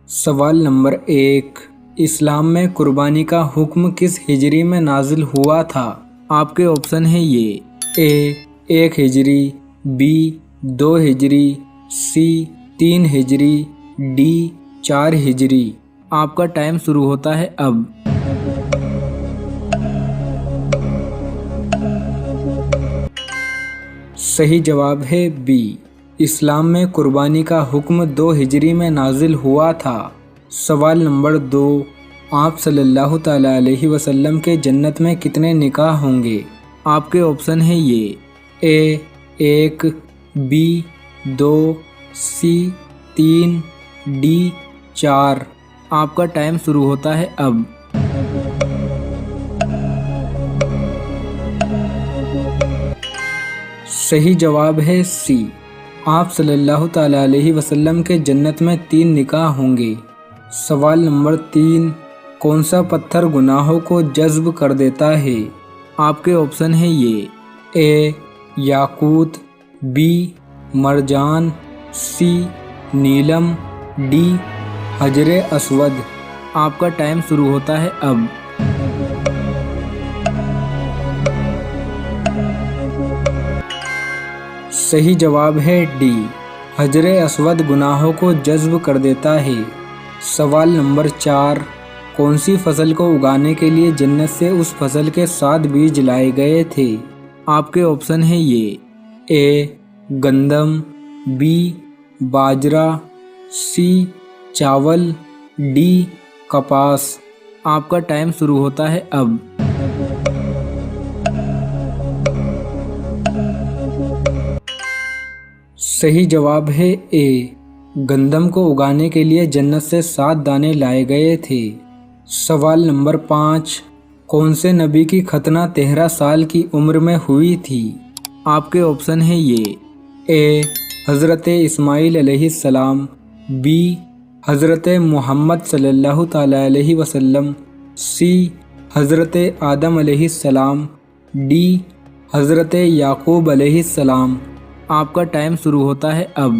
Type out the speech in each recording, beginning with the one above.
سوال نمبر 1، اسلام میں قربانی کا حکم کس ہجری میں نازل ہوا تھا؟ آپ کے آپشن ہیں یہ اے 1 ہجری، بی 2 ہجری، سی 3 ہجری، ڈی 4 ہجری۔ آپ کا ٹائم شروع ہوتا ہے اب۔ صحیح جواب ہے بی، اسلام میں قربانی کا حکم 2 ہجری میں نازل ہوا تھا۔ سوال نمبر 2، آپ صلی اللہ تعالیٰ علیہ وسلم کے جنت میں کتنے نکاح ہوں گے؟ آپ کے آپشن ہیں یہ اے 1، بی 2، سی 3، ڈی 4۔ آپ کا ٹائم شروع ہوتا ہے اب۔ صحیح جواب ہے سی، آپ صلی اللہ تعالیٰ علیہ وسلم کے جنت میں 3 نکاح ہوں گے۔ سوال نمبر 3، کون سا پتھر گناہوں کو جذب کر دیتا ہے؟ آپ کے آپشن ہیں یہ اے یاقوت، be Marjan, C Neelam, D حجر اسود۔ آپ کا ٹائم شروع ہوتا ہے اب۔ صحیح جواب ہے ڈی، حجر اسود گناہوں کو جذب کر دیتا ہے۔ سوال نمبر 4، کون سی فصل کو اگانے کے لیے جنت سے اس فصل کے 7 بیج لائے گئے تھے؟ آپ کے آپشن ہیں یہ اے گندم، بی باجرہ، سی چاول، ڈی کپاس۔ آپ کا ٹائم شروع ہوتا ہے اب۔ صحیح جواب ہے اے، گندم کو اگانے کے لیے جنت سے 7 دانے لائے گئے تھے۔ سوال نمبر 5، کون سے نبی کی ختنہ 13 سال کی عمر میں ہوئی تھی؟ آپ کے آپشن ہیں یہ اے حضرت اسماعیل علیہ السلام، بی حضرت محمد صلی اللہ تعالیٰ علیہ وسلم، سی حضرت آدم علیہ السلام، ڈی حضرت یعقوب علیہ السلام۔ آپ کا ٹائم شروع ہوتا ہے اب۔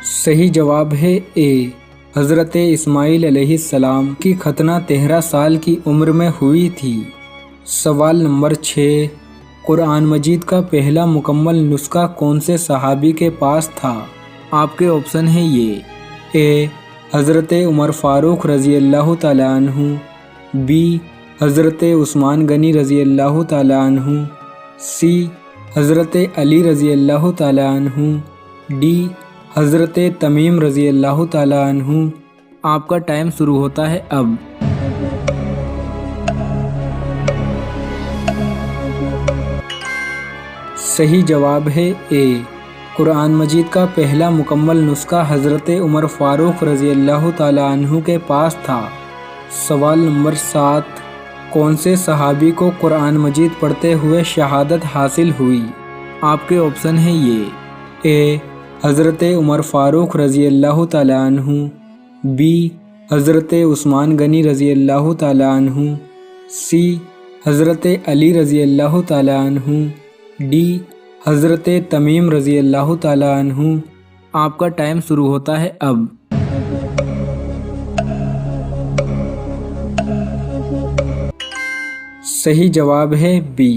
صحیح جواب ہے اے، حضرت اسماعیل علیہ السلام کی ختنہ 13 سال کی عمر میں ہوئی تھی۔ سوال نمبر 6، قرآن مجید کا پہلا مکمل نسخہ کون سے صحابی کے پاس تھا؟ آپ کے آپشن ہیں یہ اے حضرت عمر فاروق رضی اللہ تعالیٰ عنہ، بی حضرت عثمان غنی رضی اللہ تعالیٰ عنہ، سی حضرت علی رضی اللہ تعالیٰ عنہ، ڈی حضرت تمیم رضی اللہ تعالیٰ عنہ۔ آپ کا ٹائم شروع ہوتا ہے اب۔ صحیح جواب ہے اے، قرآن مجید کا پہلا مکمل نسخہ حضرت عمر فاروق رضی اللہ تعالیٰ عنہ کے پاس تھا۔ سوال نمبر 7، کون سے صحابی کو قرآن مجید پڑھتے ہوئے شہادت حاصل ہوئی؟ آپ کے آپشن ہیں یہ اے حضرت عمر فاروق رضی اللہ تعالیٰ عنہ، بی حضرت عثمان غنی رضی اللہ تعالیٰ عنہ، سی حضرت علی رضی اللہ تعالیٰ عنہ، ڈی حضرت تمیم رضی اللہ تعالیٰ عنہ۔ آپ کا ٹائم شروع ہوتا ہے اب۔ صحیح جواب ہے بی،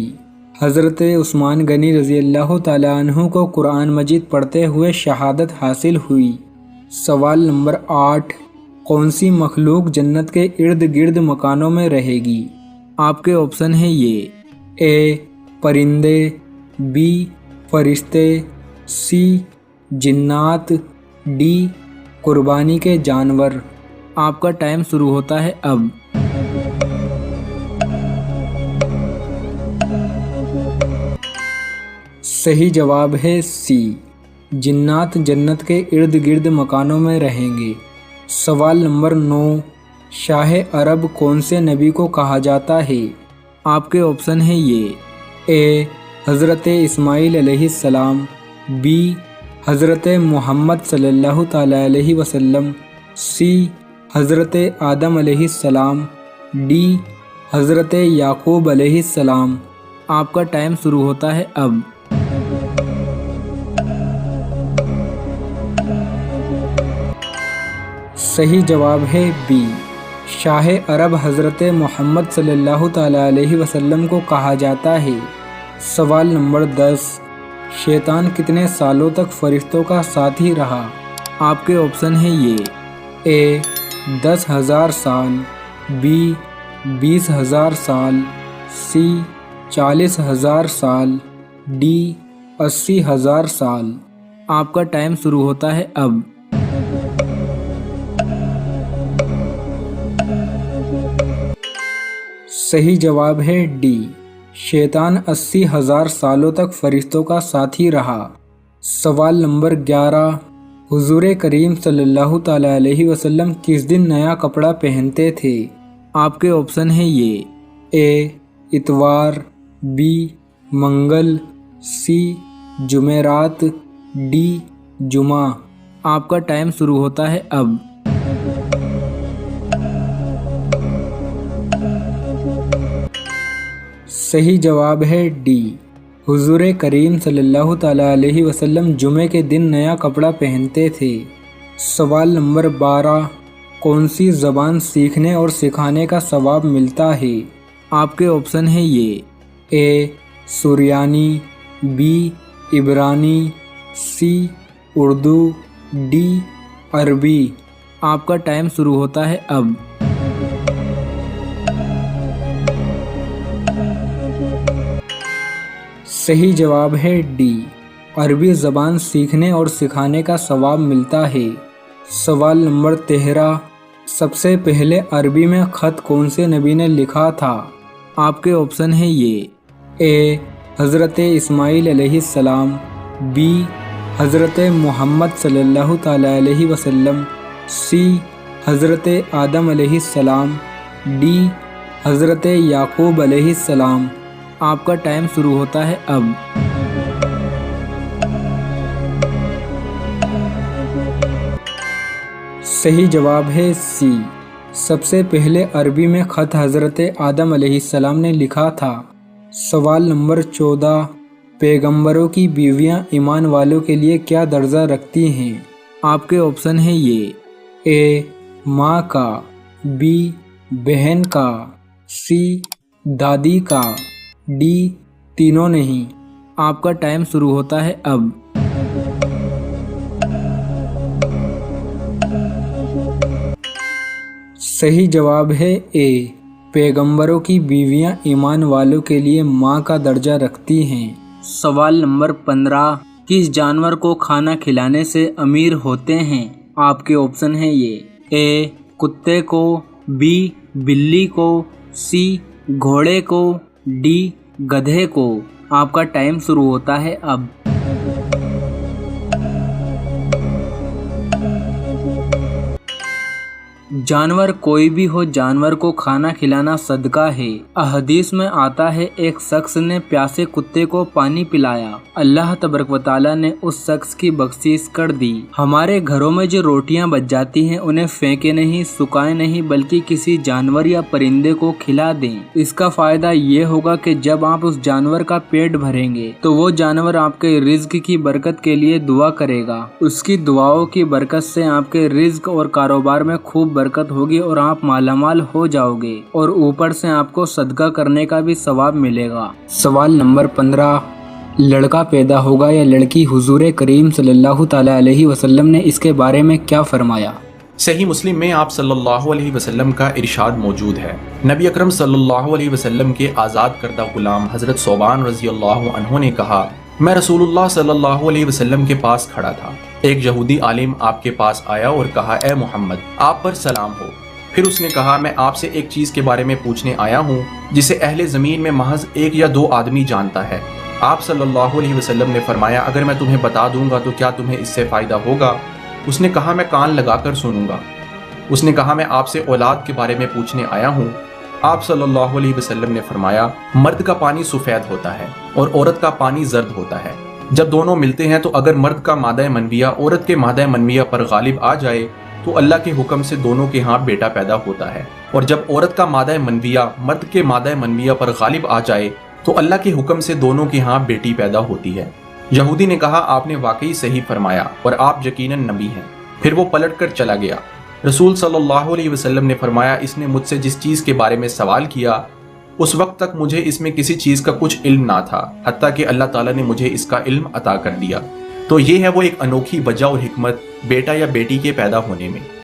حضرت عثمان غنی رضی اللہ تعالیٰ عنہ کو قرآن مجید پڑھتے ہوئے شہادت حاصل ہوئی۔ سوال نمبر 8، کون سی مخلوق جنت کے ارد گرد مکانوں میں رہے گی؟ آپ کے آپشن ہیں یہ اے پرندے، بی فرشتے، سی جنات، ڈی قربانی کے جانور۔ آپ کا ٹائم شروع ہوتا ہے اب۔ صحیح جواب ہے سی، جنات جنت کے ارد گرد مکانوں میں رہیں گے۔ سوال نمبر 9، شاہ عرب کون سے نبی کو کہا جاتا ہے؟ آپ کے آپشن ہیں یہ اے حضرت اسماعیل علیہ السلام، بی حضرت محمد صلی اللہ تعالیٰ علیہ وسلم، سی حضرت آدم علیہ السلام، ڈی حضرت یعقوب علیہ السلام۔ آپ کا ٹائم شروع ہوتا ہے اب۔ صحیح جواب ہے بی، شاہ عرب حضرت محمد صلی اللہ تعالیٰ علیہ وسلم کو کہا جاتا ہے۔ سوال نمبر 10، شیطان کتنے سالوں تک فرشتوں کا ساتھی رہا؟ آپ کے آپشن ہیں یہ: اے 10,000 سال، بی 20,000 سال، سی 40,000 سال، ڈی 80,000 سال۔ آپ کا ٹائم شروع ہوتا ہے اب۔ صحیح جواب ہے ڈی، شیطان 80,000 سالوں تک فرشتوں کا ساتھی رہا۔ سوال نمبر 11، حضور کریم صلی اللہ تعالیٰ علیہ وسلم کس دن نیا کپڑا پہنتے تھے؟ آپ کے آپشن ہیں یہ: اے اتوار، بی منگل، سی جمعرات، ڈی جمعہ۔ آپ کا ٹائم شروع ہوتا ہے اب۔ صحیح جواب ہے ڈی، حضور کریم صلی اللہ تعالیٰ علیہ وسلم جمعے کے دن نیا کپڑا پہنتے تھے۔ سوال نمبر 12، کون سی زبان سیکھنے اور سکھانے کا ثواب ملتا ہے؟ آپ کے آپشن ہیں یہ: اے سریانی، بی عبرانی، سی اردو، ڈی عربی۔ آپ کا ٹائم شروع ہوتا ہے اب۔ صحیح جواب ہے ڈی، عربی زبان سیکھنے اور سکھانے کا ثواب ملتا ہے۔ سوال نمبر 13، سب سے پہلے عربی میں خط کون سے نبی نے لکھا تھا؟ آپ کے آپشن ہیں یہ: اے حضرت اسماعیل علیہ السلام، بی حضرت محمد صلی اللہ تعالیٰ علیہ وسلم، سی حضرت آدم علیہ السلام، ڈی حضرت یعقوب علیہ السلام۔ آپ کا ٹائم شروع ہوتا ہے اب۔ صحیح جواب ہے سی، سب سے پہلے عربی میں خط حضرت آدم علیہ السلام نے لکھا تھا۔ سوال نمبر 14، پیغمبروں کی بیویاں ایمان والوں کے لیے کیا درجہ رکھتی ہیں؟ آپ کے آپشن ہیں یہ: اے ماں کا، بی بہن کا، سی دادی کا، ڈی تینوں نہیں۔ آپ کا ٹائم شروع ہوتا ہے اب۔ صحیح جواب ہے اے، پیغمبروں کی بیویاں ایمان والوں کے لیے ماں کا درجہ رکھتی ہیں۔ سوال نمبر 15، کس جانور کو کھانا کھلانے سے امیر ہوتے ہیں؟ آپ کے آپشن ہیں یہ: اے کتے کو، بی بلی کو، سی گھوڑے کو، ڈی گدھے کو۔ آپ کا ٹائم شروع ہوتا ہے اب۔ جانور کوئی بھی ہو، جانور کو کھانا کھلانا صدقہ ہے۔ احادیث میں آتا ہے ایک شخص نے پیاسے کتے کو پانی پلایا، اللہ تبارک و تعالیٰ نے اس شخص کی بخشش کر دی۔ ہمارے گھروں میں جو روٹیاں بچ جاتی ہیں انہیں پھینکے نہیں، سکھائے نہیں، بلکہ کسی جانور یا پرندے کو کھلا دیں۔ اس کا فائدہ یہ ہوگا کہ جب آپ اس جانور کا پیٹ بھریں گے تو وہ جانور آپ کے رزق کی برکت کے لیے دعا کرے گا۔ اس کی دعاؤں کی برکت سے آپ کے رزق اور کاروبار میں خوب برکت ہوگی اور آپ مالا مال ہو جاؤ گے، اور اوپر سے آپ کو صدقہ کرنے کا بھی ثواب ملے گا۔ سوال نمبر 15، لڑکا پیدا ہوگا یا لڑکی؟ حضور کریم صلی اللہ تعالیٰ علیہ وسلم نے اس کے بارے میں کیا فرمایا؟ صحیح مسلم میں آپ صلی اللہ علیہ وسلم کا ارشاد موجود ہے۔ نبی اکرم صلی اللہ علیہ وسلم کے آزاد کردہ غلام حضرت ثوبان رضی اللہ عنہ نے کہا، میں رسول اللہ صلی اللہ علیہ وسلم کے پاس کھڑا تھا، ایک یہودی عالم آپ کے پاس آیا اور کہا، اے محمد آپ پر سلام ہو۔ پھر اس نے کہا، میں آپ سے ایک چیز کے بارے میں پوچھنے آیا ہوں جسے اہل زمین میں محض 1 یا 2 آدمی جانتا ہے۔ آپ صلی اللہ علیہ وسلم نے فرمایا، اگر میں تمہیں بتا دوں گا تو کیا تمہیں اس سے فائدہ ہوگا؟ اس نے کہا، میں کان لگا کر سنوں گا۔ اس نے کہا، میں آپ سے اولاد کے بارے میں پوچھنے آیا ہوں۔ آپ صلی اللہ علیہ وسلم نے فرمایا، مرد کا پانی سفید ہوتا ہے اور عورت کا پانی زرد ہوتا ہے۔ جب دونوں ملتے ہیں تو اگر مرد کا مادہ منویہ عورت کے مادہ منویہ پر غالب آ جائے تو اللہ کے حکم سے دونوں کے ہاں بیٹا پیدا ہوتا ہے، اور جب عورت کا مادہ منویہ مرد کے مادہ منویہ پر غالب آ جائے تو اللہ کے حکم سے دونوں کے ہاں بیٹی پیدا ہوتی ہے۔ یہودی نے کہا، آپ نے واقعی صحیح فرمایا اور آپ یقیناً نبی ہیں۔ پھر وہ پلٹ کر چلا گیا۔ رسول صلی اللہ علیہ وسلم نے فرمایا، اس نے مجھ سے جس چیز کے بارے میں سوال کیا اس وقت تک مجھے اس میں کسی چیز کا کچھ علم نہ تھا، حتیٰ کہ اللہ تعالیٰ نے مجھے اس کا علم عطا کر دیا۔ تو یہ ہے وہ ایک انوکھی وجہ اور حکمت بیٹا یا بیٹی کے پیدا ہونے میں۔